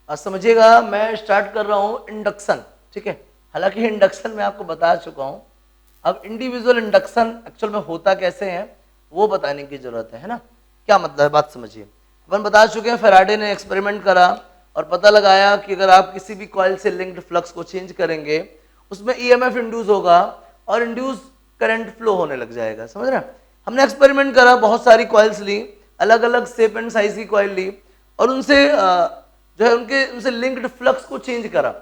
आज समझिएगा, मैं स्टार्ट कर रहा हूँ इंडक्शन, ठीक है। हालांकि इंडक्शन मैं आपको बता चुका हूँ, अब इंडिविजुअल इंडक्शन एक्चुअल में होता कैसे है वो बताने की जरूरत है ना। क्या मतलब है, बात समझिए। अपन बता चुके हैं फैराडे ने एक्सपेरिमेंट करा और पता लगाया कि अगर आप किसी भी कॉइल से लिंक्ड फ्लक्स को चेंज करेंगे उसमें ईएमएफ इंड्यूस होगा और इंड्यूस करंट फ्लो होने लग जाएगा, समझ रहे हैं। हमने एक्सपेरिमेंट करा, बहुत सारी कॉइल्स ली, अलग अलग शेप एंड साइज की कॉइल ली और उनसे जो है उनसे लिंक्ड फ्लक्स को चेंज करा।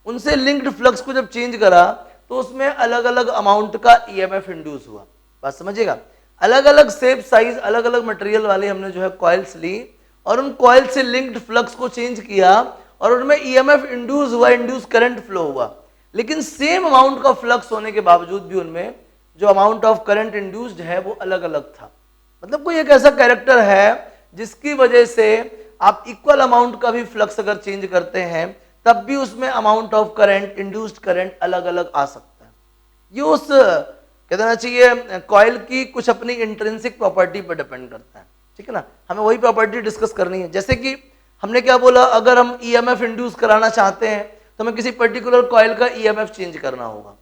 उनसे लिंक्ड फ्लक्स को जब चेंज करा तो उसमें अलग अलग अमाउंट का ईएमएफ इंड्यूस हुआ। बात समझिएगा, अलग अलग शेप साइज अलग अलग मटेरियल वाले हमने जो है कॉइल्स ली और उन कॉइल से लिंक्ड फ्लक्स को चेंज किया और उनमें ईएमएफ इंड्यूस हुआ, इंड्यूस करंट फ्लो हुआ। लेकिन सेम अमाउंट का फ्लक्स होने के बावजूद भी उनमें जो अमाउंट ऑफ करंट इंड्यूस्ड है वो अलग अलग था। मतलब कोई एक ऐसा कैरेक्टर है जिसकी वजह से आप इक्वल अमाउंट का भी फ्लक्स अगर चेंज करते हैं तब भी उसमें amount of current, induced current अलग अलग आ सकता है। ये उस कह देना चाहिए कॉइल की कुछ अपनी इंट्रिंसिक प्रॉपर्टी पर डिपेंड करता है, ठीक है ना। हमें वही प्रॉपर्टी डिस्कस करनी है। जैसे कि हमने क्या बोला, अगर हम ईएमएफ इंड्यूस कराना चाहते हैं तो हमें किसी पर्टिकुलर कॉइल का ईएमएफ चेंज करना होगा।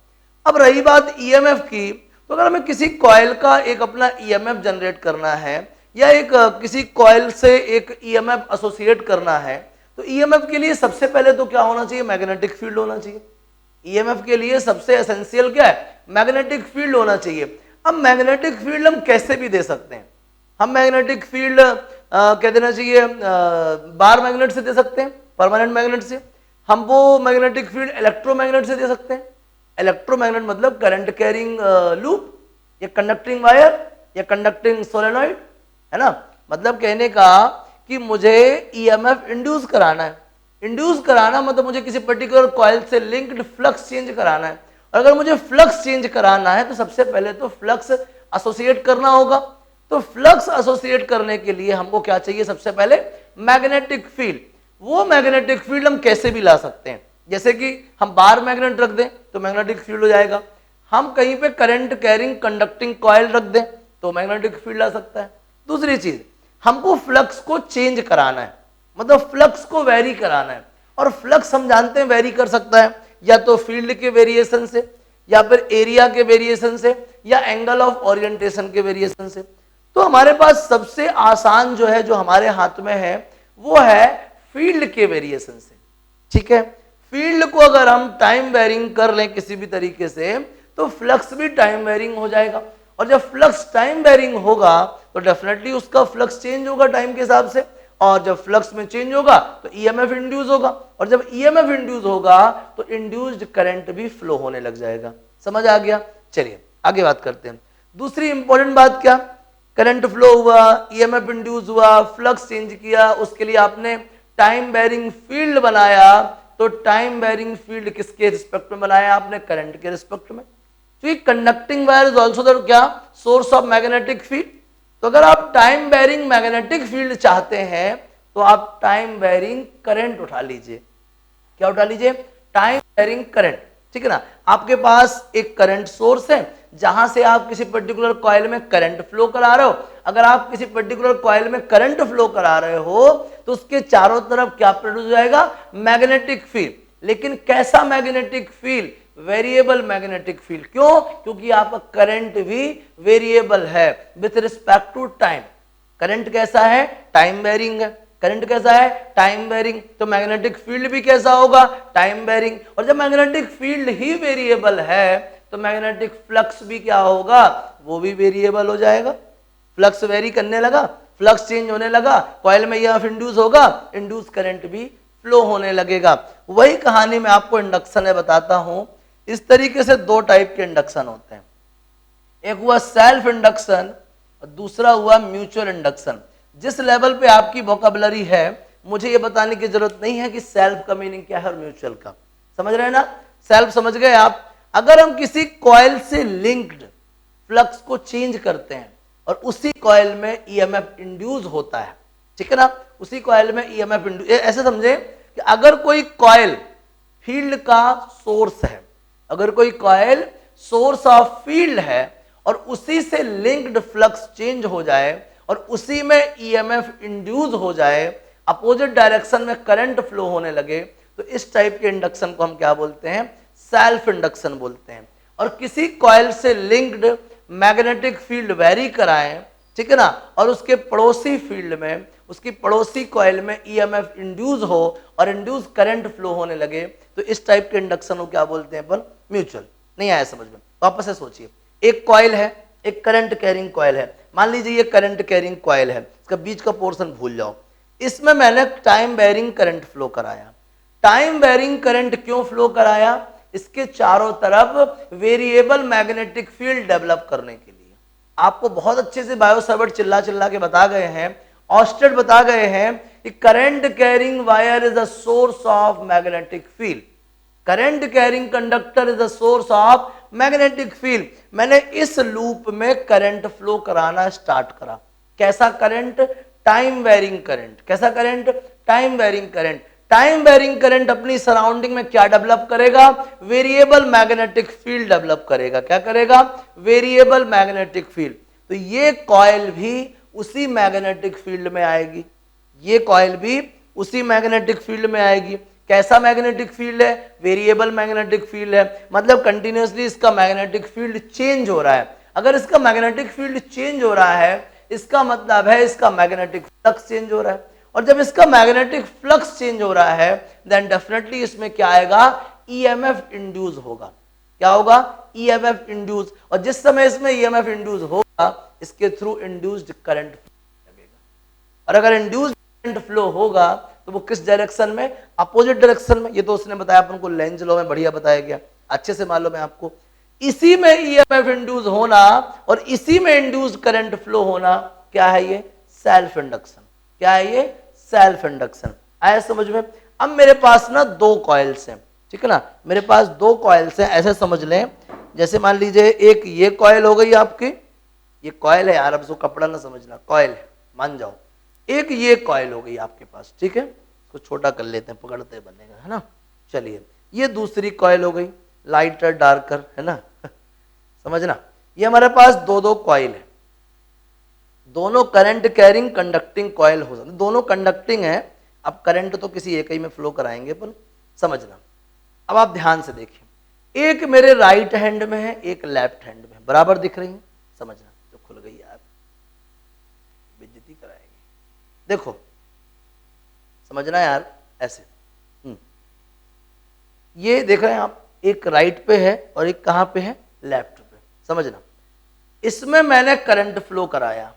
अब रही बात ईएमएफ की, तो अगर हमें किसी कॉइल का एक अपना ईएमएफ जनरेट करना है या एक किसी कॉइल से एक ईएमएफ एसोसिएट करना है तो ईएमएफ के लिए सबसे पहले तो क्या होना चाहिए, मैग्नेटिक फील्ड होना चाहिए। ईएमएफ के लिए सबसे एसेंशियल क्या है, मैग्नेटिक फील्ड होना चाहिए। अब मैग्नेटिक फील्ड हम कैसे भी दे सकते हैं। हम मैग्नेटिक फील्ड कह देना चाहिए बार मैग्नेट से दे सकते हैं, परमानेंट मैग्नेट से। हम वो मैग्नेटिक फील्ड इलेक्ट्रोमैग्नेट से दे सकते हैं। इलेक्ट्रोमैग्नेट मतलब करंट कैरिंग लूप या कंडक्टिंग वायर या कंडक्टिंग सोलेनॉइड, है ना। मतलब कहने का कि मुझे ईएमएफ इंड्यूस कराना है। इंड्यूस कराना मतलब मुझे किसी पर्टिकुलर कॉइल से लिंक्ड फ्लक्स चेंज कराना है। और अगर मुझे फ्लक्स चेंज कराना है तो सबसे पहले तो फ्लक्स एसोसिएट करना होगा। तो फ्लक्स एसोसिएट करने के लिए हमको क्या चाहिए, सबसे पहले मैग्नेटिक फील्ड। वो मैग्नेटिक फील्ड हम कैसे भी ला सकते हैं, जैसे कि हम बार मैग्नेट रख दें तो मैग्नेटिक फील्ड हो जाएगा। हम कहीं पे करंट कैरिंग कंडक्टिंग कॉइल रख दें तो मैग्नेटिक फील्ड आ सकता है। दूसरी चीज, हमको फ्लक्स को चेंज कराना है, मतलब फ्लक्स को वेरी कराना है। और फ्लक्स हम जानते हैं वेरी कर सकता है या तो फील्ड के वेरिएशन से या फिर एरिया के वेरिएशन से या एंगल ऑफ ओरिएंटेशन के वेरिएशन से। तो हमारे पास सबसे आसान जो है, जो हमारे हाथ में है, वो है फील्ड के वेरिएशन से, ठीक है। फील्ड को अगर हम टाइम वेरिंग कर लें किसी भी तरीके से तो फ्लक्स भी टाइम वेरिंग हो जाएगा। और जब फ्लक्स टाइम वेरिंग होगा तो डेफिनेटली उसका फ्लक्स चेंज होगा टाइम के हिसाब से। और जब फ्लक्स में चेंज होगा तो ईएमएफ इंड्यूस होगा और जब ईएमएफ इंड्यूस होगा तो इंड्यूस्ड करंट भी फ्लो होने लग जाएगा। समझ आ गया। चलिए आगे बात करते हैं। दूसरी इंपॉर्टेंट बात क्या, करंट फ्लो हुआ, ईएमएफ इंड्यूस हुआ, फ्लक्स चेंज किया, उसके लिए आपने टाइम बेरिंग फील्ड बनाया। तो टाइम बेरिंग फील्ड किसके रिस्पेक्ट में बनाया आपने, करंट के रिस्पेक्ट में। तो conducting wire is also the क्या, सोर्स ऑफ मैग्नेटिक फील्ड। तो अगर आप टाइम बेरिंग मैग्नेटिक फील्ड चाहते हैं तो आप टाइम बेरिंग करंट उठा लीजिए। क्या उठा लीजिए, टाइम बेरिंग करंट, ठीक है ना। आपके पास एक करंट सोर्स है जहां से आप किसी पर्टिकुलर कॉइल में करंट फ्लो करा रहे हो। अगर आप किसी पर्टिकुलर कॉइल में करंट फ्लो करा रहे हो तो उसके चारों तरफ क्या प्रोड्यूस हो जाएगा, मैग्नेटिक फील्ड। लेकिन कैसा magnetic field, variable magnetic field. क्यों, क्योंकि आपका करंट भी वेरिएबल है with respect to time. Current कैसा है, टाइम वेरिंग है। करंट कैसा है, टाइम वेरिंग। तो मैग्नेटिक फील्ड भी कैसा होगा, टाइम वेरिंग। और जब मैग्नेटिक फील्ड ही वेरिएबल है तो मैग्नेटिक फ्लक्स भी क्या होगा, वो भी वेरिएबल हो जाएगा। फ्लक्स वेरी करने लगा, फ्लक्स चेंज होने लगा, कॉइल में यह इंड्यूस होगा, इंड्यूस करंट भी फ्लो होने लगेगा। वही कहानी मैं आपको इंडक्शन में बताता हूं। इस तरीके से दो टाइप के इंडक्शन होते हैं, एक हुआ सेल्फ इंडक्शन और दूसरा हुआ म्यूचुअल इंडक्शन। जिस लेवल पे आपकी वोकैबुलरी है मुझे ये बताने की जरूरत नहीं है कि सेल्फ का मीनिंग क्या है और म्यूचुअल का। समझ रहे हैं ना, सेल्फ समझ गए आप। अगर हम किसी कॉइल से लिंक्ड फ्लक्स को चेंज करते हैं और उसी कॉइल में ईएमएफ इंड्यूस होता है, ठीक है ना, उसी कॉइल में ईएमएफ इंड्यूस, ऐसे समझे कि अगर कोई कॉइल फील्ड का सोर्स है, अगर कोई कॉइल सोर्स ऑफ फील्ड है और उसी से लिंक्ड फ्लक्स चेंज हो जाए और उसी में ईएमएफ इंड्यूस हो जाए, अपोजिट डायरेक्शन में करंट फ्लो होने लगे तो इस टाइप के इंडक्शन को हम क्या बोलते हैं, सेल्फ इंडक्शन बोलते हैं। और किसी कॉइल से लिंक्ड मैग्नेटिक फील्ड वेरी कराएं, ठीक है ना, और उसके पड़ोसी फील्ड में, उसकी पड़ोसी कॉइल में ईएमएफ इंड्यूस हो और इंड्यूस करंट फ्लो होने लगे तो इस टाइप के इंडक्शन को क्या बोलते हैं अपन, म्यूचुअल। नहीं आया समझ में, वापस से सोचिए, एक कॉइल है, एक करंट कैरिंग कॉइल है, मान लीजिए ये करंट कैरिंग कॉइल है, इसका बीच का पोर्शन भूल जाओ, इसमें मैंने टाइम वेरिंग करंट फ्लो कराया। टाइम वेरिंग करंट क्यों फ्लो कराया, इसके चारों तरफ वेरिएबल मैग्नेटिक फील्ड डेवलप करने के लिए। आपको बहुत अच्छे से बायो सावर्ट चिल्ला चिल्ला के बता गए हैं, ऑस्टेड बता गए हैं कि current carrying wire is the source of magnetic field, current carrying conductor is the source of magnetic field. मैंने इस लूप में करंट फ्लो कराना स्टार्ट करा। कैसा करंट, टाइम वेरिंग करंट। कैसा current, time varying current. Time varying current अपनी surrounding में क्या डेवलप करेगा, वेरिएबल मैग्नेटिक फील्ड डेवलप करेगा। क्या करेगा, वेरिएबल मैग्नेटिक फील्ड। तो ये कॉइल भी उसी मैग्नेटिक फील्ड में आएगी, ये कॉइल भी उसी मैग्नेटिक फील्ड में आएगी। कैसा मैग्नेटिक फील्ड है, वेरिएबल मैग्नेटिक फील्ड है, मतलब कंटिन्यूअसली इसका मैग्नेटिक फील्ड चेंज हो रहा है। अगर इसका मैग्नेटिक फील्ड चेंज हो रहा है इसका मतलब है इसका मैग्नेटिक फ्लक्स चेंज हो रहा है, और जब इसका मैग्नेटिक फ्लक्स चेंज हो रहा है देन डेफिनेटली इसमें क्या आएगा, ईएमएफ इंड्यूस होगा। क्या होगा, ईएमएफ इंड्यूस। और जिस समय इसमें ईएमएफ इंड्यूस होगा इसके थ्रू इंड्यूस्ड करंट लगेगा, और अगर इंड्यूस्ड करंट फ्लो होगा तो वो किस डायरेक्शन में, अपोजिट डायरेक्शन में। ये तो उसने बताया अपन को, लेंज लॉ में बढ़िया बताया गया, अच्छे से मालूम है आपको। इसी में ईएमएफ इंड्यूस होना और इसी में इंड्यूस्ड करंट फ्लो होना क्या है, ये सेल्फ इंडक्शन। क्या है ये, सेल्फ इंडक्शन। आया समझ में। अब मेरे पास ना दो कॉइल्स हैं, ठीक है ना, मेरे पास दो कॉइल्स हैं, ऐसे समझ लें जैसे मान लीजिए एक ये कॉइल हो गई आपकी, ये कॉइल है यार, अब इसको कपड़ा ना समझना, कॉइल है मान जाओ। एक ये कॉइल हो गई आपके पास, ठीक है, इसको छोटा कर लेते हैं, पकड़ते बनेगा, है ना। चलिए ये दूसरी कॉइल हो गई, लाइटर डार्कर, है ना समझना। ये हमारे पास दो दो कॉइल है, दोनों करंट कैरिंग कंडक्टिंग कॉइल हो सकते, दोनों कंडक्टिंग है। अब करंट तो किसी एक ही में फ्लो कराएंगे पर समझना। अब आप ध्यान से देखिए, एक मेरे राइट हैंड में है, एक लेफ्ट हैंड में, बराबर दिख रही है, समझना। तो खुल गई यार, बेइज्जती कराएंगे, देखो समझना यार ऐसे। ये देख रहे हैं आप, एक राइट पे है और एक कहां पे है, लेफ्ट पे, समझना। इसमें मैंने करंट फ्लो कराया,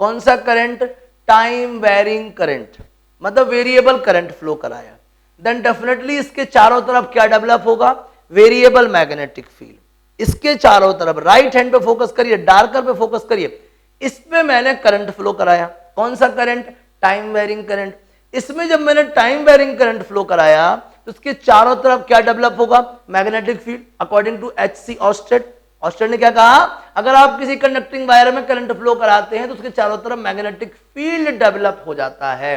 कौन सा करंट, टाइम वेरिंग करंट, मतलब वेरिएबल करंट फ्लो कराया। देन डेफिनेटली इसके चारों तरफ क्या डेवलप होगा, वेरिएबल मैग्नेटिक फील्ड। इसके चारों तरफ, राइट हैंड पे फोकस करिए, डार्कर पे फोकस करिए, इस पे मैंने करंट फ्लो कराया। कौन सा करंट, टाइम वेरिंग करंट। इसमें जब मैंने टाइम वेरिंग करंट फ्लो कराया तो उसके चारों तरफ क्या डेवलप होगा, magnetic field, according to H C. Oersted. Oersted ने क्या कहा, अगर आप किसी कंडक्टिंग वायर में करंट फ्लो कराते हैं तो उसके चारों तरफ मैग्नेटिक फील्ड डेवलप हो जाता है।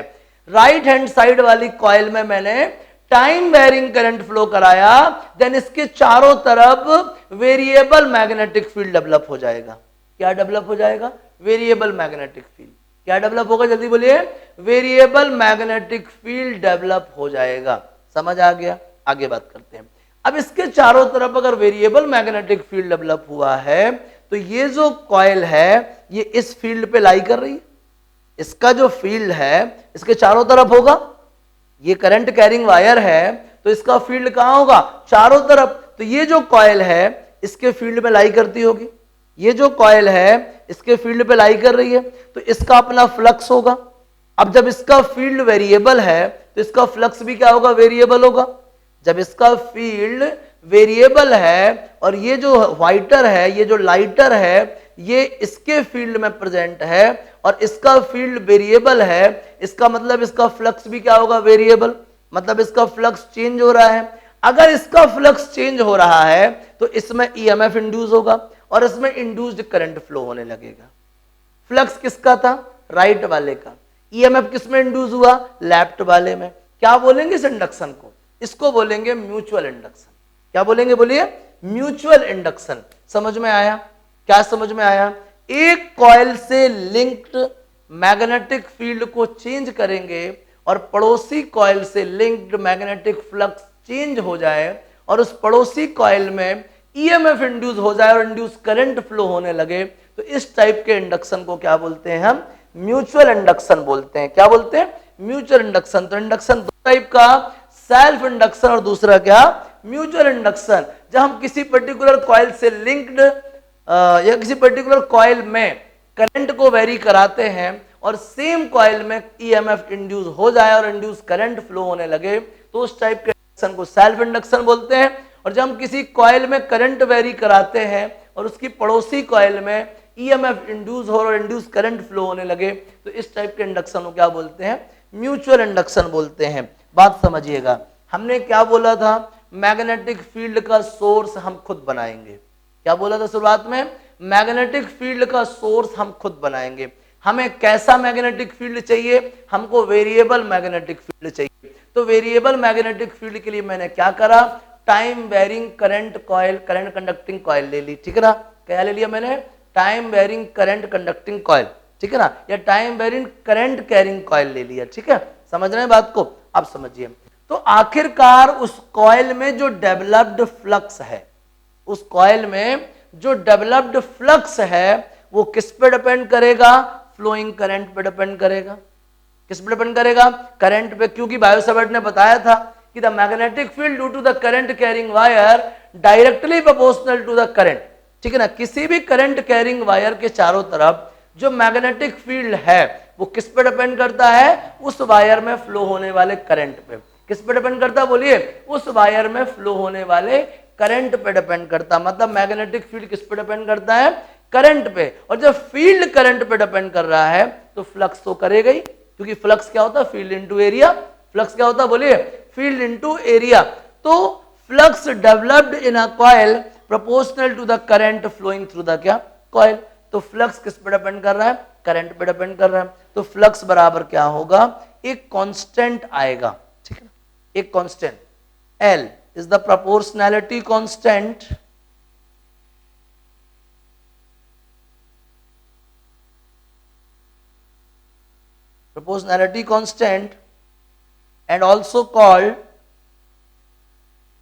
राइट हैंड साइड वाली कॉइल में मैंने टाइम वेरिंग करंट फ्लो कराया, देन इसके चारों तरफ वेरिएबल मैग्नेटिक फील्ड डेवलप हो जाएगा। क्या डेवलप हो जाएगा, वेरिएबल मैग्नेटिक फील्ड। क्या डेवलप होगा, जल्दी बोलिए, वेरिएबल मैग्नेटिक फील्ड डेवलप हो जाएगा। समझ आ गया, आगे बात करते हैं। अब इसके चारों तरफ अगर वेरिएबल मैग्नेटिक फील्ड डेवलप हुआ है तो ये जो कॉइल है ये इस फील्ड पे लाई कर रही है, इसका जो फील्ड है इसके चारों तरफ होगा। ये करंट कैरिंग वायर है तो इसका फील्ड कहां होगा, चारों तरफ। तो ये जो कॉइल है इसके फील्ड में लाई करती होगी, ये जो कॉइल है इसके फील्ड पे लाई कर रही है तो इसका अपना फ्लक्स होगा। अब जब इसका फील्ड वेरिएबल है तो इसका फ्लक्स भी क्या होगा, वेरिएबल होगा। जब इसका फील्ड वेरिएबल है और ये जो व्हाइटर है, ये जो लाइटर है, ये इसके फील्ड में प्रेजेंट है और इसका फील्ड वेरिएबल है, इसका मतलब इसका फ्लक्स भी क्या होगा, वेरिएबल, मतलब इसका फ्लक्स चेंज हो रहा है। अगर इसका फ्लक्स चेंज हो रहा है तो इसमें ईएमएफ इंड्यूस होगा और इसमें इंड्यूस्ड करंट फ्लो होने लगेगा। फ्लक्स किसका था, राइट वाले का। ईएमएफ किसमें इंड्यूस हुआ, लेफ्ट वाले में। क्या बोलेंगे इस इंडक्शन को, इसको बोलेंगे म्यूचुअल इंडक्शन। क्या बोलेंगे, बोलिए, म्यूचुअल इंडक्शन। समझ में आया, क्या समझ में आया। एक कॉइल से लिंक्ड मैग्नेटिक फील्ड को चेंज करेंगे और पड़ोसी कॉइल से लिंक्ड मैग्नेटिक फ्लक्स चेंज हो जाए और उस पड़ोसी कॉइल में ईएमएफ इंड्यूस हो जाए और इंड्यूस करंट फ्लो होने लगे, तो इस टाइप के इंडक्शन को क्या बोलते हैं हम? म्यूचुअल इंडक्शन बोलते हैं। क्या बोलते हैं? Mutual induction. तो इंडक्शन दो टाइप का, सेल्फ इंडक्शन और दूसरा क्या? Mutual induction. जब हम किसी पर्टिकुलर कॉइल से लिंक्ड या किसी पर्टिकुलर कॉइल में करंट को वेरी कराते हैं और सेम कॉइल में ईएमएफ इंड्यूस हो जाए और इंड्यूस करंट फ्लो होने लगे, तो उस टाइप के इंडक्शन को सेल्फ इंडक्शन बोलते हैं। और जब हम किसी कॉइल में करंट वेरी कराते हैं और उसकी पड़ोसी कॉइल में ईएमएफ इंड्यूस हो और इंड्यूस करंट फ्लो होने लगे, तो इस टाइप के इंडक्शन को क्या बोलते हैं? म्यूचुअल इंडक्शन बोलते हैं। बात समझिएगा, हमने क्या बोला था? मैग्नेटिक फील्ड का सोर्स हम खुद बनाएंगे। क्या बोला था शुरुआत में? मैग्नेटिक फील्ड का सोर्स हम खुद बनाएंगे। हमें कैसा मैग्नेटिक फील्ड चाहिए? हमको वेरिएबल मैग्नेटिक फील्ड चाहिए। तो वेरिएबल मैग्नेटिक फील्ड के लिए मैंने क्या करा? Time varying current coil, current conducting coil ले ली, ठीक है ना? क्या ले लिया मैंने? Time varying current conducting coil, ठीक है ना? या time varying current carrying coil ले लिया, ठीक है? समझ रहे हैं बात को? अब समझिए। तो आखिरकार उस कॉइल में जो डेवलप्ड फ्लक्स है, उस कॉइल में जो डेवलप्ड फ्लक्स है वो किस पे डिपेंड करेगा? फ्लोइंग करंट पे डिपेंड करेगा। किस पे डिपेंड करेगा? करंट पे, क्योंकि बायोसावर्ट ने बताया था कि the magnetic field due to the current carrying wire directly proportional to the current, ठीक है ना? किसी भी करंट कैरिंग वायर के चारों तरफ जो मैग्नेटिक फील्ड है वो किस पे डिपेंड करता है? उस वायर में फ्लो होने वाले करंट पे। किस पे डिपेंड करता है बोलिए? उस वायर में फ्लो होने वाले करंट पे डिपेंड करता। मतलब मैग्नेटिक फील्ड किस पे डिपेंड करता है? करंट पे। और जब फील्ड करंट पे डिपेंड कर रहा है तो फ्लक्स तो करेगा ही, क्योंकि फ्लक्स क्या होता है? Field into area. फ्लक्स क्या होता है बोलिए? Field into area. तो flux developed in a coil proportional to the current flowing through the क्या? कॉइल। तो फ्लक्स किस पे डिपेंड कर रहा है? करंट पे डिपेंड कर रहा है। तो फ्लक्स बराबर क्या होगा? एक कांस्टेंट आएगा, ठीक है ना? एक constant L is the proportionality constant and also called,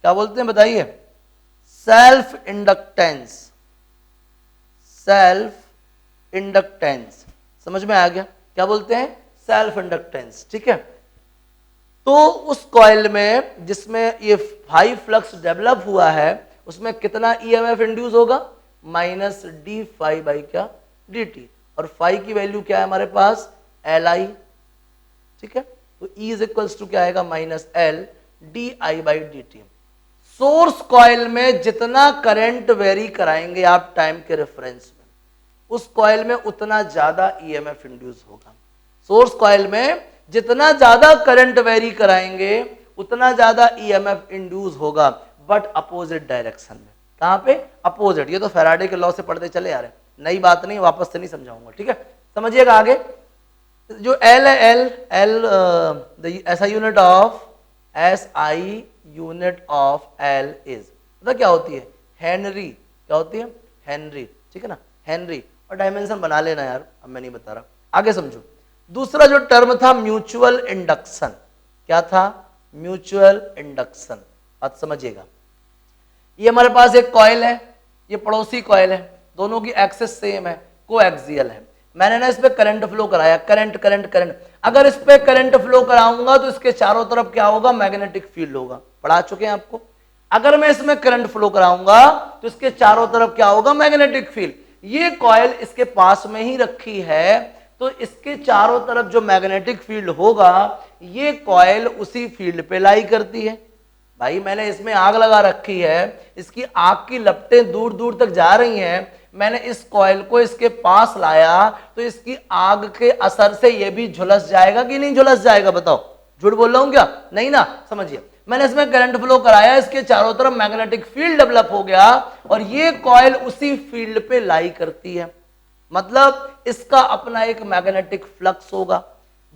क्या बोलते हैं बताइए? Self inductance. सेल्फ इंडक्टेंस समझ में आ गया? क्या बोलते हैं? सेल्फ इंडक्टेंस, ठीक है? तो उस कॉइल में जिसमें ये हाई फ्लक्स डेवलप हुआ है उसमें कितना ईएमएफ इंड्यूस होगा? माइनस डी फाई बाई क्या? D T. और फाई की वैल्यू क्या है हमारे पास? एल आई, ठीक है? तो ई इज इक्वल्स टू क्या आएगा? Minus L D I by D T. Source coil में जितना करंट वेरी कराएंगे आप टाइम के रेफरेंस में, उस कॉइल में उतना ज्यादा ईएमएफ इंड्यूस होगा। सोर्स कॉइल में जितना ज्यादा करंट वेरी कराएंगे उतना ज्यादा ईएमएफ इंड्यूस होगा, बट अपोजिट डायरेक्शन में। कहां पे? अपोजिट। ये तो फैराडे के लॉ से पढ़ते चले आ रहे, नई बात नहीं, वापस से नहीं समझाऊंगा, ठीक है? समझिएगा आगे। जो एल है, एल ऐसा unit of S I unit of L is, पता क्या होती है? हेनरी। क्या होती है? हेनरी, ठीक है ना? हेनरी। और डायमेंशन बना लेना यार, अब मैं नहीं बता रहा, आगे समझो। दूसरा जो टर्म था म्यूचुअल इंडक्शन। क्या था? Mutual induction. बात समझिएगा। ये हमारे पास एक कॉइल है, ये पड़ोसी कॉइल है, दोनों की एक्सिस सेम है, कोएक्सियल है। मैंने ना इस पे करंट फ्लो कराया, करंट करंट करंट। अगर इस पे करंट फ्लो कराऊंगा तो इसके चारों तरफ क्या होगा? मैग्नेटिक फील्ड होगा। पढ़ा चुके हैं आपको। अगर मैं इसमें करंट फ्लो कराऊंगा तो इसके चारों तरफ क्या होगा? Magnetic field. ये कॉइल इसके पास में ही रखी है, तो इसके चारों तरफ जो मैग्नेटिक फील्ड होगा ये कॉइल उसी फील्ड पे लाई करती है। भाई मैंने इसमें आग लगा रखी है, इसकी आग की लपटें दूर दूर तक जा रही हैं, मैंने इस कॉइल को इसके पास लाया तो इसकी आग के असर से ये भी झुलस जाएगा कि नहीं झुलस जाएगा? बताओ, झूठ बोल रहा हूं क्या? नहीं ना। समझिए, मैंने इसमें करंट फ्लो कराया, इसके चारों तरफ मैग्नेटिक फील्ड डेवलप हो गया और ये कॉइल उसी फील्ड पे लाई करती है। मतलब इसका अपना एक मैग्नेटिक फ्लक्स होगा।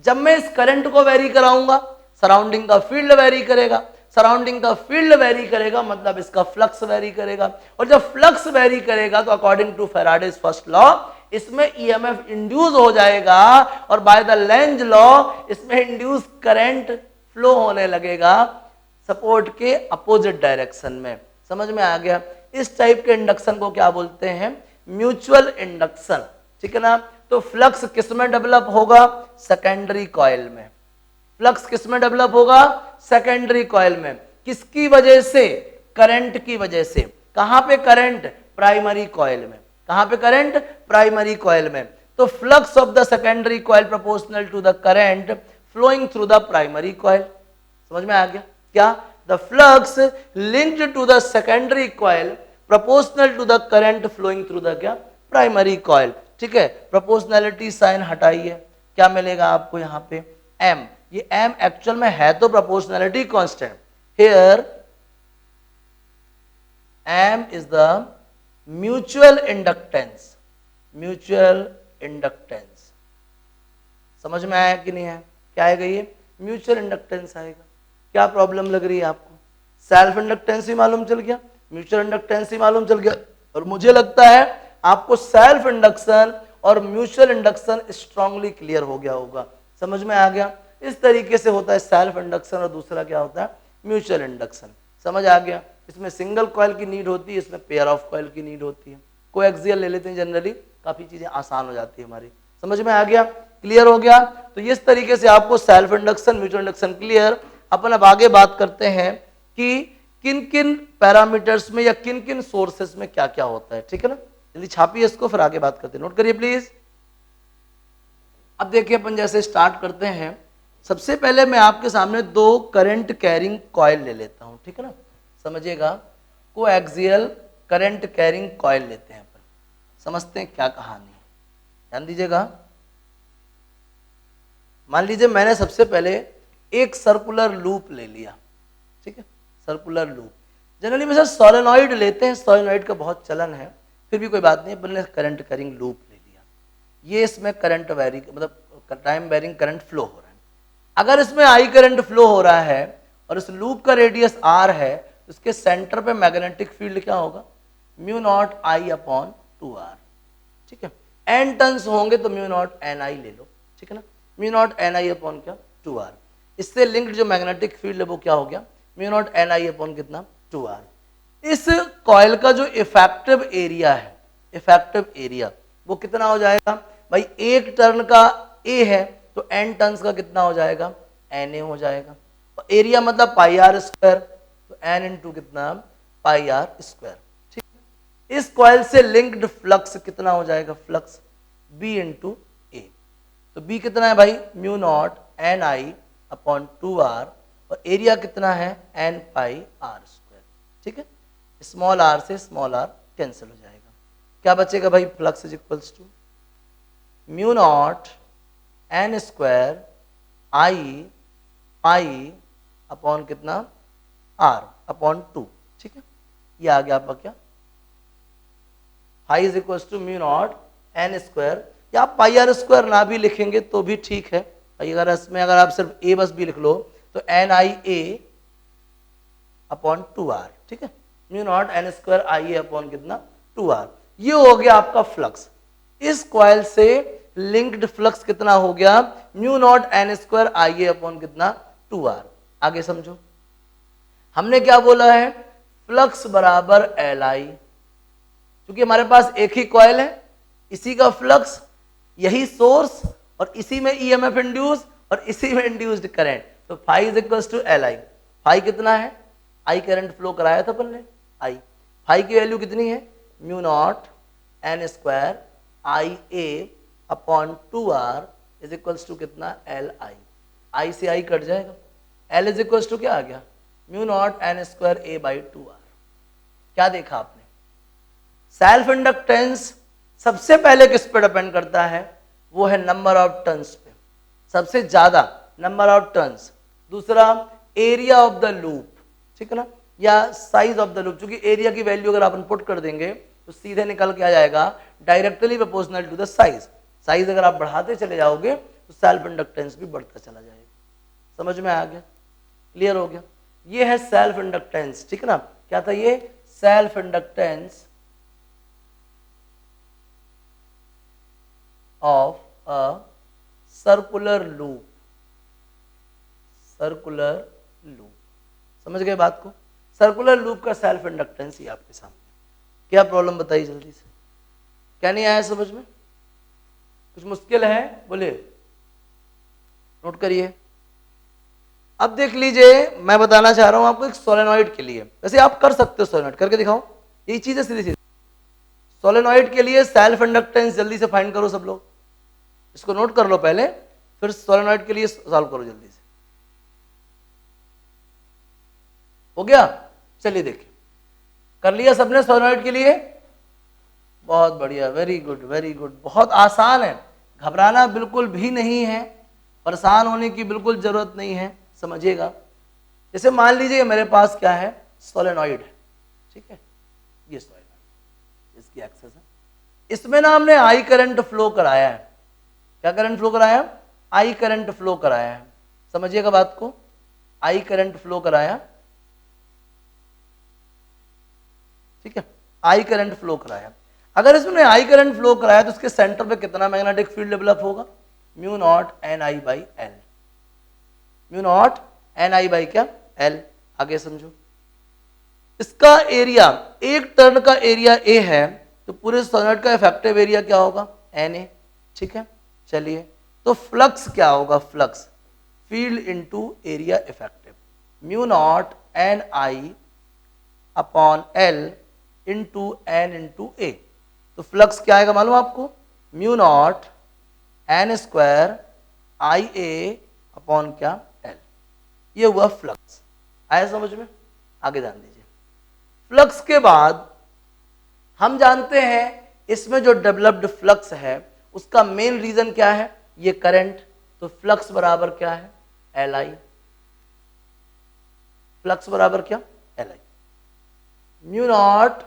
जब मैं इस करंट को वेरी कराऊंगा, सराउंडिंग का फील्ड वेरी करेगा, सराउंडिंग का फील्ड वेरी करेगा, मतलब इसका फ्लक्स वेरी करेगा। और जब फ्लक्स वेरी करेगा तो according to Faraday's first law इसमें ईएमएफ इंड्यूस हो जाएगा और बाय द लेंज लॉ इसमें इंड्यूस करंट फ्लो होने लगेगा सपोर्ट के अपोजिट डायरेक्शन में। समझ में आ गया? इस टाइप के इंडक्शन को क्या बोलते हैं? Mutual induction. ठीक है ना? तो फ्लक्स किस में डेवलप होगा? सेकेंडरी कॉइल में। फ्लक्स किस में डेवलप होगा? सेकेंडरी कॉइल में। किसकी वजह से? करंट की वजह से। कहां पे करंट? प्राइमरी कॉइल में। कहां पे करंट? प्राइमरी कॉइल में। तो flux of the secondary coil proportional to the current flowing through the primary coil. समझ में आ गया? क्या? The flux linked to the secondary coil proportional to the current flowing through the क्या? Primary coil. ठीक है? प्रोपोर्शनैलिटी साइन हटाइए, क्या मिलेगा आपको यहां पे? एम। ये एम एक्चुअल में है तो proportionality constant. Here M is the mutual inductance. Mutual inductance समझ में आया कि नहीं है? क्या आएगा? ये म्यूचुअल इंडक्टेंस आएगा। क्या प्रॉब्लम लग रही है आपको? सेल्फ इंडक्टेंस ही मालूम चल गया, म्यूचुअल इंडक्टेंस ही मालूम चल गया, और मुझे लगता है आपको सेल्फ इंडक्शन और म्यूचुअल इंडक्शन स्ट्रांगली क्लियर हो गया होगा। समझ में आ गया? इस तरीके से होता है सेल्फ इंडक्शन और दूसरा क्या होता है? Mutual induction. समझ आ गया? इसमें सिंगल कॉइल की नीड होती है, इसमें पेयर ऑफ कॉइल की नीड होती है। कोएक्सियल ले लेते हैं जनरली, काफी चीजें आसान हो जाती है हमारी। समझ में आ गया? क्लियर हो गया? तो इस तरीके से आपको self induction, mutual induction clear. अपन अब आगे बात करते हैं कि किन किन पैरामीटर्स में या किन किन सोर्सेस में क्या क्या होता है। ठीक है ना? जल्दी छापिए इसको, फिर आगे बात करते हैं। नोट करिए प्लीज। अब देखिए अपन जैसे स्टार्ट करते हैं, सबसे पहले मैं आपके सामने दो करंट कैरिंग कॉइल ले लेता हूं। ठीक है ना? समझिएगा, कोएक्सियल करंट कैरिंग कॉइल लेते हैं अपन, समझते हैं क्या कहानी है। ध्यान दीजिएगा। मान लीजिए मैंने सबसे पहले एक सर्कुलर लूप ले लिया। ठीक है? Circular loop. जनरली में सर सोलेनॉइड लेते हैं, सोलेनॉइड का बहुत चलन है, फिर भी कोई बात नहीं, अपन ने करंट कैरिंग लूप ले लिया। ये इसमें करंट वेरिंग मतलब टाइम वेरिंग करंट फ्लो हो रहा है। अगर इसमें आई करंट फ्लो हो रहा है और इस लूप का रेडियस आर है, तो इसके सेंटर पे मैग्नेटिक फील्ड क्या होगा? Mu not I upon 2r। ठीक है? एन टर्न्स होंगे तो म्यू नॉट एन आई ले लो। ठीक है ना? Mu nought N I upon क्या? 2r। इससे लिंक्ड जो मैग्नेटिक फील्ड है वो क्या हो गया? Mu nought N I upon कितना? 2r। इस कॉइल का जो इफेक्टिव एरिया है, इफेक्टिव एरिया वो कितना हो जाएगा भाई? एक टर्न का ए है तो एन टर्न्स का कितना हो जाएगा? एन ए हो जाएगा। और एरिया मतलब पाई आर स्क्वायर, तो एन इंटू कितना? पाई आर स्क्वायर। ठीक है? इस कॉइल से लिंक्ड फ्लक्स कितना हो जाएगा? Flux B into A. तो बी कितना है भाई? Mu nought N I upon 2r, और एरिया कितना है? N pi R square. ठीक है? स्मॉल आर से स्मॉल आर कैंसिल हो जाएगा। क्या बचेगा भाई? Flux is equals to mu nought N square I pi upon कितना? R upon 2। ठीक है? ये आ गया आपका क्या? I is equals to mu nought N square, या आप पाई आर स्क्वायर ना भी लिखेंगे तो भी ठीक है। अगर इसमें अगर आप सिर्फ ए बस भी लिख लो तो N I A upon 2r। ठीक है? Mu nought N square I A upon कितना? 2r। ये हो गया आपका फ्लक्स। इस कॉइल से लिंक्ड फ्लक्स कितना हो गया? Mu nought N square I A upon कितना? 2r। आगे समझो, हमने क्या बोला है? फ्लक्स बराबर एल आई। क्योंकि हमारे पास एक ही कॉइल है, इसी का फ्लक्स, यही सोर्स, और इसी में ईएमएफ इंड्यूस और इसी में इंड्यूस्ड करंट, तो phi is equals to L I. Phi कितना है? आई करंट फ्लो कराया था अपन ने, आई। फाई की वैल्यू कितनी है? Mu nought N square I A upon 2r is equals to कितना? L I. आई से आई कट जाएगा, एल इज इक्वल्स टू क्या आ गया? Mu nought N square A by 2r। क्या देखा आपने? सेल्फ इंडक्टेंस सबसे पहले किस पे डिपेंड करता है? वो है नंबर ऑफ टर्न्स पे, सबसे ज्यादा नंबर ऑफ टर्न्स। दूसरा एरिया ऑफ द लूप। ठीक है ना? या साइज ऑफ द लूप। क्योंकि एरिया की वैल्यू अगर आप पुट कर देंगे तो सीधे निकल के आ जाएगा directly proportional to the size. Size अगर आप बढ़ाते चले जाओगे तो सेल्फ इंडक्टेंस भी बढ़ता चला जाएगा। समझ में आ गया? क्लियर हो गया? ये है सेल्फ इंडक्टेंस। ठीक है ना? क्या था ये? Self inductance of a circular loop, circular loop, समझ गए बात को? सर्कुलर लूप का सेल्फ इंडक्टेंस ही आपके सामने। क्या प्रॉब्लम बताइए जल्दी से, क्या नहीं आया समझ में? कुछ मुश्किल है? बोलिए, नोट करिए। अब देख लीजिए, मैं बताना चाह रहा हूं आपको एक सोलेनॉइड के लिए, वैसे आप कर सकते हो सोलेनॉइड, करके दिखाओ, यही चीज है सीधी सीधी। सोलेनॉइड के लिए सेल्फ इंडक्टेंस जल्दी से फाइंड करो सब लोग, इसको नोट कर लो पहले, फिर सोलेनॉइड के लिए सॉल्व करो जल्दी से। हो गया? चलिए देखिए, कर लिया सबने सोलेनॉइड के लिए? बहुत बढ़िया, वेरी गुड वेरी गुड, बहुत आसान है, घबराना बिल्कुल भी नहीं है, परेशान होने की बिल्कुल जरूरत नहीं है, समझिएगा। जैसे मान लीजिए मेरे पास क्या है, सोलेनॉइड है, ठीक है, ये सोलेनॉइड, इसकी एक्सेस है, इसमें ना हमने आई करंट फ्लो कराया है। क्या करंट फ्लो कराया? आई करंट फ्लो कराया है, समझिएगा बात को, आई करंट फ्लो कराया, ठीक है, आई करंट फ्लो कराया। अगर इसमें आई करंट फ्लो कराया तो इसके सेंटर पे कितना मैग्नेटिक फील्ड डेवलप होगा? Mu nought N I by L, mu nought N I by क्या? एल। आगे समझो, इसका एरिया, एक टर्न का एरिया ए है, तो पूरे सोलेनॉइड का इफेक्टिव एरिया क्या होगा? एन ए, ठीक है। चलिए, तो फ्लक्स क्या होगा? Flux, field into area effective, mu nought N I upon L into N into A. तो फ्लक्स क्या आएगा मालूम आपको? Mu nought N square I A upon क्या? एल। ये हुआ फ्लक्स, आया समझ में? आगे जान दीजिए। फ्लक्स के बाद हम जानते हैं इसमें जो डेवलप्ड फ्लक्स है उसका मेन रीजन क्या है? ये करंट। तो फ्लक्स बराबर क्या है? L I. फ्लक्स बराबर क्या? L I, mu nought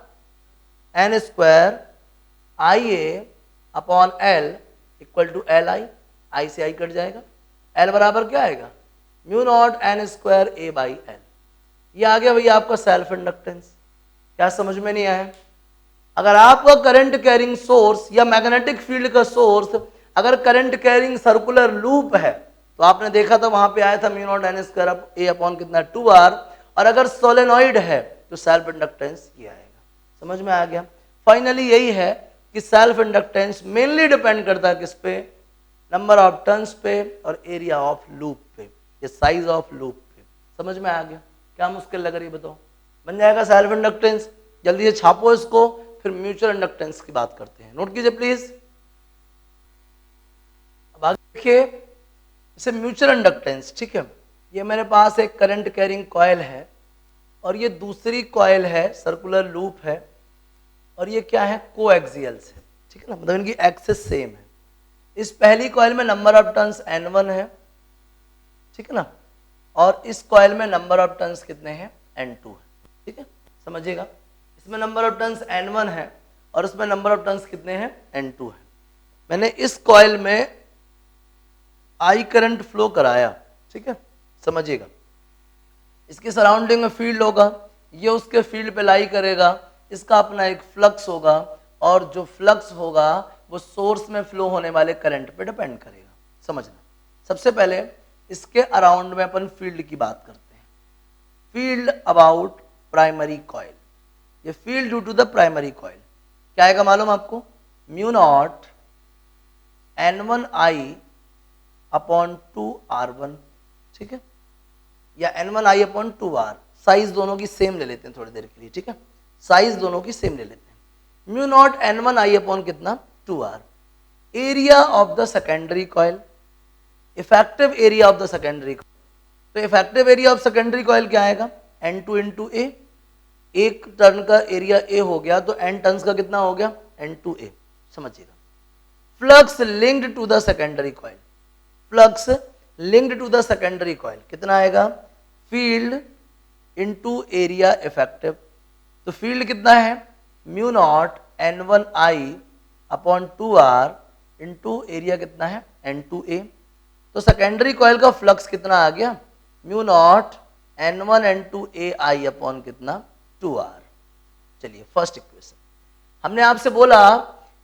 N square I A upon L equal to L I, I से आई कट जाएगा, एल बराबर क्या आएगा? Mu nought N square A by L. ये आ गया भैया आपका सेल्फ इंडक्टेंस। क्या समझ में नहीं आया? अगर आपका करंट कैरिंग सोर्स या मैग्नेटिक फील्ड का सोर्स अगर करंट कैरिंग सर्कुलर लूप है, तो आपने देखा था वहां पे आया था म्यू नॉट एन स्क्वायर ए अपॉन कितना? 2r। और अगर सोलेनॉइड है तो सेल्फ इंडक्टेंस ये आएगा। समझ में आ गया? फाइनली यही है कि सेल्फ इंडक्टेंस मेनली डिपेंड करता है किस पे? नंबर ऑफ टर्न्स पे और एरिया ऑफ लूप पे, ये साइज ऑफ लूप पे। समझ में आ गया? क्या मुश्किल लग रही है बताओ? बन जाएगा सेल्फ इंडक्टेंस। जल्दी से छापो इसको, फिर म्यूचुअल इंडक्टेंस की बात करते हैं। नोट कीजिए प्लीज। अब आगे देखिए, जैसे म्यूचुअल इंडक्टेंस, ठीक है, ये मेरे पास एक करंट कैरिंग कॉइल है और ये दूसरी कॉइल है, सर्कुलर लूप है, और ये क्या है? कोएक्सियल्स है, ठीक है ना, मतलब इनकी एक्सिस सेम है। इस पहली कॉइल में नंबर ऑफ टर्न्स n1 है, ठीक है ना, और इस कॉइल में नंबर ऑफ टर्न्स कितने हैं? n2 है, ठीक है, समझिएगा। इसमें नंबर ऑफ टर्न्स n1 है और इसमें नंबर ऑफ टर्न्स कितने हैं? n2 है। मैंने इस कॉइल में आई करंट फ्लो कराया, ठीक है, समझिएगा। इसके सराउंडिंग में फील्ड होगा, ये उसके फील्ड पे लाई करेगा, इसका अपना एक फ्लक्स होगा, और जो फ्लक्स होगा वो सोर्स में फ्लो होने वाले करंट पे डिपेंड करेगा। समझना, सबसे पहले इसके अराउंड में अपन फील्ड की बात करते हैं। फील्ड अबाउट प्राइमरी कॉइल, ये field due to the primary coil क्या आएगा मालूम आपको? Mu not n1 I upon 2r1, ठीक है, या n1 I upon 2r। Size दोनों की सेम ले लेते हैं थोड़ी देर के लिए, ठीक है, साइज दोनों की सेम ले लेते हैं। Mu naught n1 I upon कितना? 2r। Area of the secondary coil, effective area of the secondary coil, तो effective area of secondary coil क्या आएगा? n2 इंटू ए। एक टर्न का एरिया ए हो गया तो n टर्न्स का कितना हो गया? n2a। समझिएगा। Flux linked to the secondary coil, flux linked to the secondary coil कितना आएगा? Field into area effective. तो फील्ड कितना है? Mu not n1 I upon 2r into area कितना है? n2a। तो सेकेंडरी कॉइल का फ्लक्स कितना आ गया? Mu not n1 n2a I upon कितना? 2r। चलिए फर्स्ट इक्वेशन, हमने आपसे बोला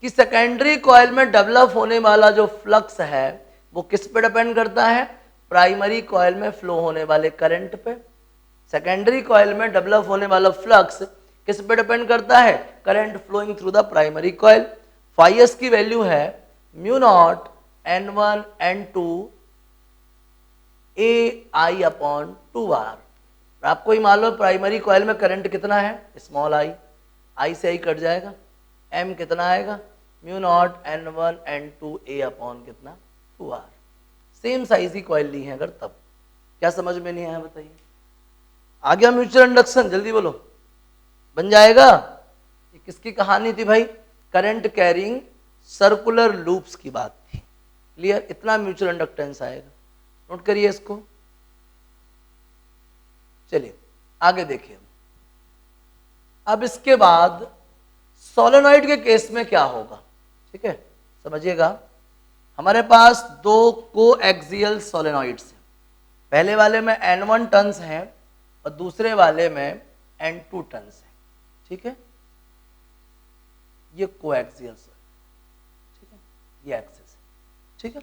कि सेकेंडरी कॉइल में डेवलप होने वाला जो फ्लक्स है वो किस पे डिपेंड करता है, प्राइमरी कॉइल में फ्लो होने वाले करंट पे। सेकेंडरी कॉइल में डेवलप होने वाला फ्लक्स किस पे डिपेंड करता है, current flowing through the primary coil. Phi S की वैल्यू है mu not N1 N2 AI upon 2R। आपको ही मान लो प्राइमरी कॉइल में करंट कितना है, स्मॉल आई से आई कट जाएगा, M कितना आएगा, mu not N1 N2 A upon कितना 2R। सेम साइज की कॉइल ली है अगर तब। क्या समझ में नहीं आया बताइए। आ गया म्यूचुअल इंडक्शन, जल्दी बोलो, बन जाएगा। ये किसकी कहानी थी भाई, करंट कैरिंग सर्कुलर लूप्स की बात थी। क्लियर, इतना म्यूचुअल इंडक्टेंस आएगा, नोट करिए इसको। चलिए आगे देखिए। अब इसके बाद सोलेनॉइड के केस में क्या होगा, ठीक है, समझिएगा। हमारे पास दो कोएक्सियल सोलेनॉइड्स हैं, पहले वाले में N1 टर्न्स हैं और दूसरे वाले में N2 टर्न्स हैं, ठीक है। ये कोएक्सियल, ठीक है, ये एक्सिस, ठीक है।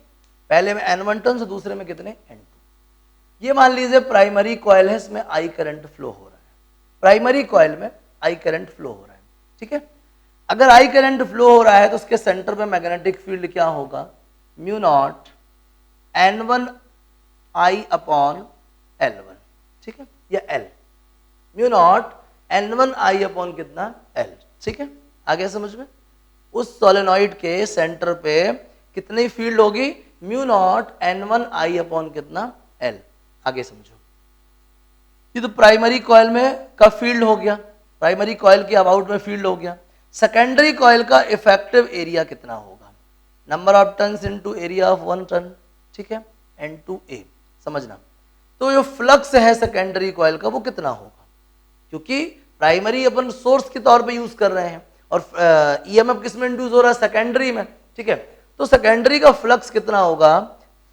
पहले में N1 टर्न्स और दूसरे में कितने, N2। ये मान लीजिए प्राइमरी कॉइल है, इसमें आई करंट फ्लो हो रहा है, प्राइमरी कॉइल में आई करंट फ्लो हो रहा है, ठीक है। अगर आई करंट फ्लो हो रहा है तो उसके सेंटर पे मैग्नेटिक फील्ड क्या होगा, mu naught N1 I upon L1, ठीक है, या L, mu naught N1 I upon कितना L, ठीक है। आगे समझ में, उस सोलेनॉइड के सेंटर पे कितनी फील्ड होगी, mu naught N1 I upon कितना L। आगे समझो, ये तो प्राइमरी कॉइल में का फील्ड हो गया, प्राइमरी कॉइल के अबाउट में फील्ड हो गया। सेकेंडरी कॉइल का इफेक्टिव एरिया कितना होगा, number of turns into area of one turn, ठीक है, N2A, समझना। तो जो फ्लक्स है सेकेंडरी कॉइल का वो कितना होगा, क्योंकि प्राइमरी अपन सोर्स के तौर पे यूज कर रहे हैं और ईएमएफ किस में इंड्यूस हो रहा है, सेकेंडरी में, ठीक है। तो सेकेंडरी का फ्लक्स कितना होगा,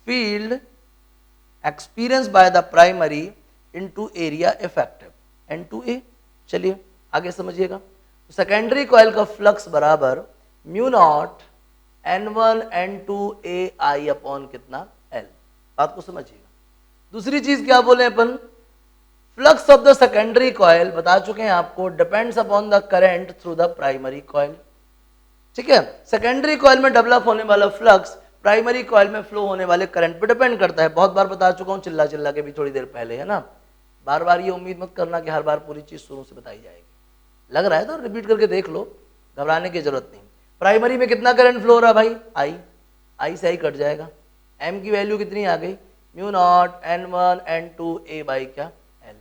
field experience by the primary into area effective N2A। चलिए आगे समझिएगा। तो सेकेंडरी कॉइल का फ्लक्स बराबर mu not N1 N2 AI upon कितना L। बात को समझिएगा। दूसरी चीज क्या बोले अपन, flux of the secondary coil बता चुके हैं आपको, depends upon the current through the primary coil, ठीक है। सेकेंडरी कॉइल में डेवलप होने वाला फ्लक्स प्राइमरी कॉइल में फ्लो होने वाले करंट पे डिपेंड करता है। बहुत बार बता चुका हूं, चिल्ला चिल्ला के भी थोड़ी देर पहले, है ना। बार बार ये उम्मीद मत करना कि हर बार पूरी चीज शुरू से बताई जाएगी, लग रहा है तो रिपीट करके देख लो, घबराने की जरूरत नहीं। प्राइमरी में कितना करंट फ्लो हो रहा है भाई, आई से आई कट जाएगा, M की वैल्यू कितनी आ गई, mu naught N1 N2 A by क्या L।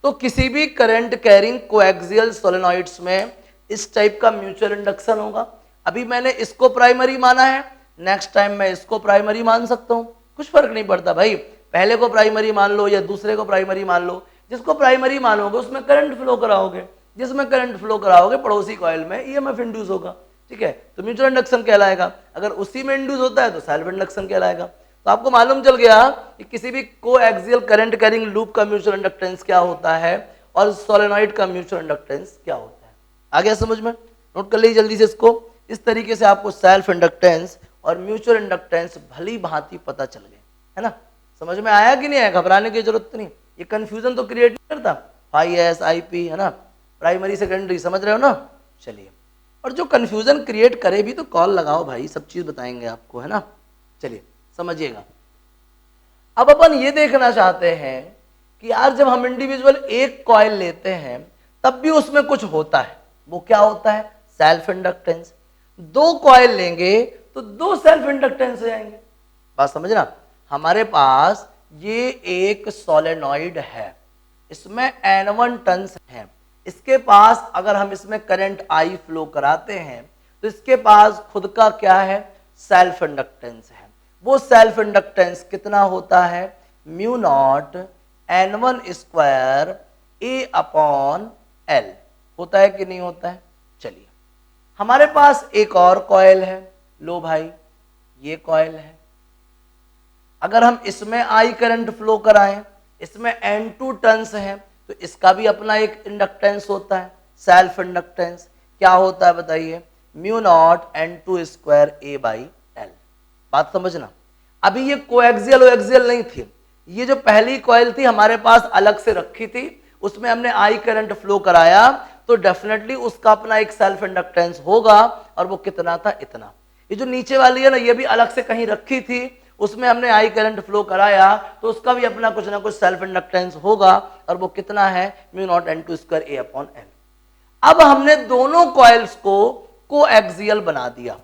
तो किसी भी करंट कैरिंग कोएक्सियल सोलेनॉइड्स में इस टाइप का म्यूचुअल इंडक्शन होगा। अभी मैंने इसको प्राइमरी माना है, नेक्स्ट टाइम मैं इसको प्राइमरी मान सकता हूं, कुछ फर्क नहीं पड़ता भाई, पहले को प्राइमरी मान लो या दूसरे को प्राइमरी मान लो। जिसको प्राइमरी मानोगे उसमें करंट फ्लो कराओगे, जिसमें करंट फ्लो कराओगे पड़ोसी कॉइल में ईएमएफ इंड्यूस होगा, ठीक है, तो म्यूचुअल इंडक्शन कहलाएगा। अगर उसी में इंड्यूस होता है तो सेल्फ इंडक्शन कहलाएगा। तो आपको मालूम चल गया कि किसी भी कोएक्सियल करंट कैरिंग लूप का म्यूचुअल इंडक्टेंस क्या होता है और सोलेनॉइड का म्यूचुअल इंडक्टेंस क्या होता है। आ गया समझ में, नोट कर लीजिए जल्दी से इसको। इस तरीके से आपको सेल्फ इंडक्टेंस और म्यूचुअल इंडक्टेंस भली भांति पता चल गए, है ना। समझ में आया कि नहीं आया, घबराने की जरूरत नहीं, ये कंफ्यूजन तो क्रिएट नहीं करता, फाई एस आई पी, है ना, प्राइमरी सेकेंडरी, समझ रहे हो ना। चलिए, और जो कंफ्यूजन क्रिएट करे भी तो कॉल लगाओ भाई, सब चीज बताएंगे आपको, है ना। चलिए समझिएगा। अब अपन ये देखना चाहते हैं कि यार जब हम इंडिविजुअल एक कॉइल लेते हैं तब भी उसमें कुछ होता है, वो क्या होता है, सेल्फ इंडक्टेंस। दो कॉइल लेंगे तो दो सेल्फ इंडक्टेंस हो जाएंगे। बात समझना, हमारे पास ये एक सोलेनॉइड है, इसमें N1 टर्न्स हैं, इसके पास अगर हम इसमें करंट I फ्लो कराते हैं तो इसके पास खुद का क्या है, सेल्फ इंडक्टेंस है। वो सेल्फ इंडक्टेंस कितना होता है, mu not N1 square A upon L होता है कि नहीं होता है। चलिए, हमारे पास एक और कॉइल है, लो भाई ये कॉइल है, अगर हम इसमें I करंट फ्लो कराएं, इसमें N2 टर्न्स हैं, तो इसका भी अपना एक इंडक्टेंस होता है, सेल्फ इंडक्टेंस। क्या होता है बताइए, mu naught N2 A by L. बात समझना, अभी ये कोएक्सियल ओएक्सियल नहीं थी, ये जो पहली कॉइल थी हमारे पास अलग से रखी थी, उसमें हमने आई करंट फ्लो कराया, तो डेफिनेटली उसका अपना एक सेल्फ इंडक्टेंस होगा, और वो कितना था, इतना। ये जो नीचे वाली है ना, ये भी अलग से कहीं रखी थी, उसमें हमने आई करंट फ्लो कराया, तो उसका भी अपना कुछ ना कुछ सेल्फ इंडक्टेंस होगा, और वो कितना है, mu not N2 A upon L. अब हमने दोनों कॉइल्स को कोएक्सियल बना दिया,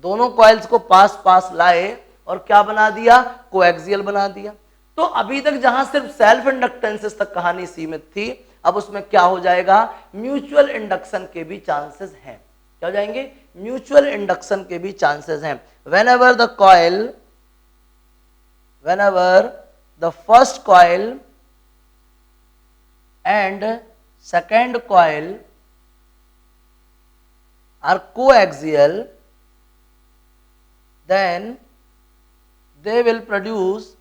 दोनों कॉइल्स को पास पास लाए और क्या बना दिया, कोएक्सियल बना दिया। तो अभी तक जहां सिर्फ सेल्फ इंडक्टेंसेस तक कहानी सीमित थी, अब उसमें क्या हो जाएगा, म्यूचुअल इंडक्शन के भी चांसेस हैं। क्या हो जाएंगे, म्यूचुअल इंडक्शन के भी चांसेस हैं। whenever the first coil and second coil are coaxial, then they will produce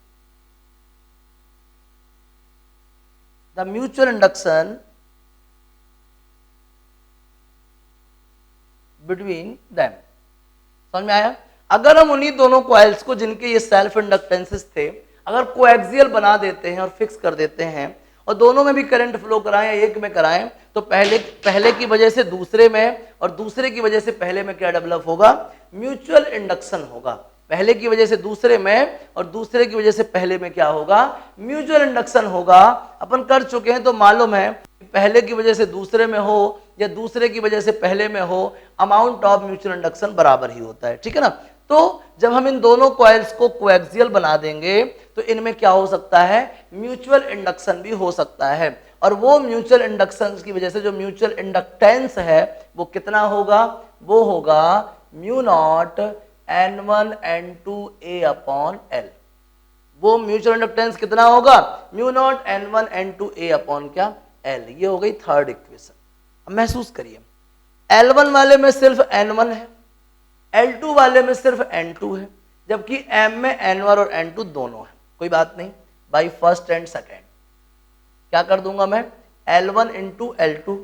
the mutual induction between them। समझ में आया? अगर हम उन्हीं दोनों कॉइल्स को जिनके ये सेल्फ इंडक्टेंसेस थे, अगर कोएक्सियल बना देते हैं और फिक्स कर देते हैं, और दोनों में भी करंट फ्लो कराएं या एक में कराएं, तो पहले की वजह से दूसरे में और दूसरे की वजह से पहले में क्या डेवलप होगा, म्यूचुअल इंडक्शन होगा। पहले की वजह से दूसरे में और दूसरे की वजह से पहले में क्या होगा, म्यूचुअल इंडक्शन होगा। अपन कर चुके हैं तो मालूम है, पहले की वजह से दूसरे में हो या दूसरे की वजह से पहले में हो, अमाउंट ऑफ म्यूचुअल इंडक्शन बराबर ही होता है, ठीक है ना। तो जब हम इन दोनों कॉइल्स को कोएक्सियल बना देंगे, तो इनमें क्या हो सकता है, म्यूचुअल इंडक्शन भी हो सकता है, और वो म्यूचुअल इंडक्शन की वजह से जो म्यूचुअल इंडक्टेंस है वो कितना होगा, वो होगा mu naught N1 N2 A upon L. वो म्यूचुअल इंडक्टेंस कितना होगा, mu naught N1 N2 A upon क्या, एल। ये हो गई थर्ड इक्वेशन। अब महसूस करिए, L1 वाले में सिर्फ N1 है, L2 वाले में सिर्फ N2 है, जबकि M में N1 और N2 दोनों है। कोई बात नहीं, बाई फर्स्ट एंड सेकेंड क्या कर दूंगा मैं, L1 into L2,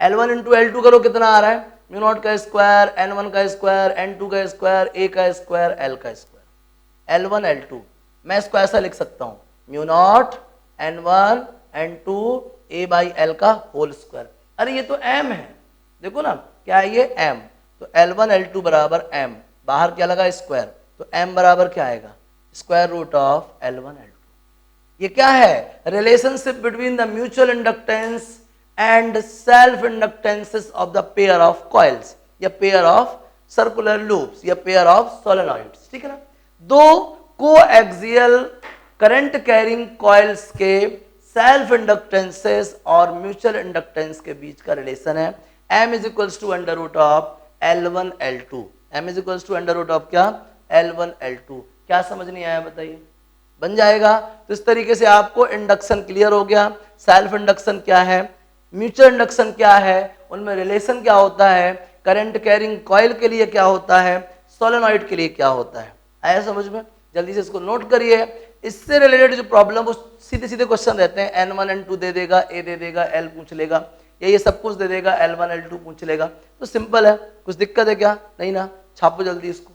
L1 into L2 करो, कितना आ रहा है, म्यू नॉट का स्क्वायर, N1 का स्क्वायर, N2 का स्क्वायर, A का स्क्वायर, L का स्क्वायर, L1 L2। मैं इसको ऐसा लिख सकता हूं, mu naught N1 N2 A by L का होल स्क्वायर। अरे ये तो M है, देखो ना क्या है ये M, तो L1 L2 बराबर M, बाहर क्या लगा स्क्वायर, तो M बराबर क्या आएगा, square root of L1 L2। ये क्या है, relationship between the mutual inductance and self inductances of the pair of coils, या पेयर ऑफ सर्कुलर लूप्स, या पेयर ऑफ सोलेनॉइड्स, ठीक है ना। दो कोएक्सियल करंट कैरिंग कॉइल्स के सेल्फ इंडक्टेंसेस और म्यूचुअल इंडक्टेंस के बीच का रिलेशन है M is equals to under root of L1 L2। M is equals to under root of क्या, L1 L2। क्या समझ नहीं आया बताइए, बन जाएगा। तो इस तरीके से आपको इंडक्शन क्लियर हो गया, सेल्फ इंडक्शन क्या है, म्यूचुअल इंडक्शन क्या है, उनमें रिलेशन क्या होता है, करंट कैरिंग कॉइल के लिए क्या होता है, सोलेनॉइड के लिए क्या होता है। आया समझ में? जल्दी से इसको नोट करिए। इससे रिलेटेड जो प्रॉब्लम वो सीधे सीधे क्वेश्चन रहते हैं, N1 N2 दे देगा, A दे देगा, L पूछ लेगा, या ये सब कुछ दे देगा, L1 L2 पूछ लेगा। तो सिंपल है, कुछ दिक्कत है क्या, नहीं ना, छापो जल्दी इसको।